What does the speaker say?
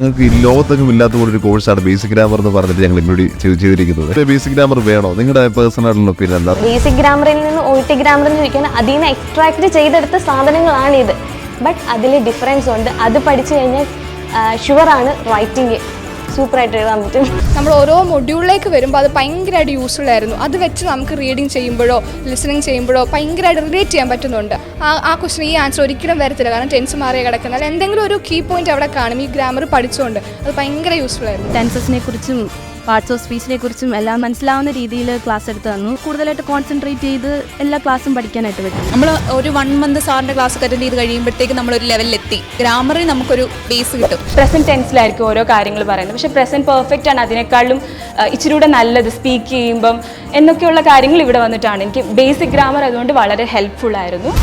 നിങ്ങൾക്ക് ഈ ലോകത്തെങ്ങും ഇല്ലാത്ത പോലെ ഒരു കോഴ്സാണ് ബേസിക് ഗ്രാമർ എന്ന് പറഞ്ഞിട്ട് ഞങ്ങൾ ഇൻക്ലൂഡ് ചെയ്തിരിക്കുന്നത്. ബേസിക് ഗ്രാമർ വേണോ? നിങ്ങളുടെ പേഴ്സണൽ ഒപ്പീനിയൻ എന്താ? ബേസിക് ഗ്രാമറിൽ നിന്ന് OT ഗ്രാമർ എന്ന് ചോദിക്കാൻ അതിൽ നിന്ന് എക്സ്ട്രാക്ട് ചെയ്തെടുത്ത സാധനങ്ങളാണിത്. ബട്ട് അതിൽ ഡിഫറൻസ് ഉണ്ട്. അത് പഠിച്ചു കഴിഞ്ഞാൽ ഷുവറാണ് റൈറ്റിംഗ് സൂപ്പറായിട്ട് എഴുതാൻ പറ്റും. നമ്മൾ ഓരോ മൊഡ്യൂളിലേക്ക് വരുമ്പോൾ അത് ഭയങ്കരമായിട്ട് യൂസ്ഫുൾ ആയിരുന്നു. അത് വെച്ച് നമുക്ക് റീഡിങ് ചെയ്യുമ്പോഴോ ലിസണിങ് ചെയ്യുമ്പോഴോ ഭയങ്കരമായിട്ട് റിലേറ്റ് ചെയ്യാൻ പറ്റുന്നുണ്ട്. ആ ക്വസ്റ്റൻ ഈ ആൻസർ ഒരിക്കലും വരത്തില്ല, കാരണം ടെൻസ് മാറിയ കിടക്കുന്നത്. എന്തെങ്കിലും ഒരു കീ പോയിന്റ് അവിടെ കാണും ഈ ഗ്രാമർ പഠിച്ചുകൊണ്ട്. അത് ഭയങ്കര യൂസ്ഫുൾ ആയിരുന്നു. ടെൻസസിനെ കുറിച്ചും പാർട്സ് ഓഫ് സ്പീച്ചിനെ കുറിച്ചും എല്ലാം മനസ്സിലാവുന്ന രീതിയിൽ ക്ലാസ് എടുത്ത് തന്നു. കൂടുതലായിട്ട് കോൺസെൻട്രേറ്റ് ചെയ്ത് എല്ലാ ക്ലാസ്സും പഠിക്കാനായിട്ട് പറ്റും. നമ്മൾ ഒരു 1 മന്ത് സാറിൻ്റെ ക്ലാസ് അറ്റൻഡ് ചെയ്ത് കഴിയുമ്പോഴത്തേക്ക് നമ്മളൊരു ലെവലിലെത്തി. ഗ്രാമറിൽ നമുക്കൊരു ബേസ് കിട്ടും. പ്രസന്റ് ടെൻസിലായിരിക്കും ഓരോ കാര്യങ്ങൾ പറയുന്നത്, പക്ഷേ പ്രസന്റ് പെർഫെക്റ്റ് ആണ് അതിനേക്കാളും ഇച്ചിരി കൂടെ നല്ലത് സ്പീക്ക് ചെയ്യുമ്പം എന്നൊക്കെയുള്ള കാര്യങ്ങൾ ഇവിടെ വന്നിട്ടാണ്. എനിക്ക് ബേസിക് ഗ്രാമർ അതുകൊണ്ട് വളരെ ഹെൽപ്ഫുൾ ആയിരുന്നു.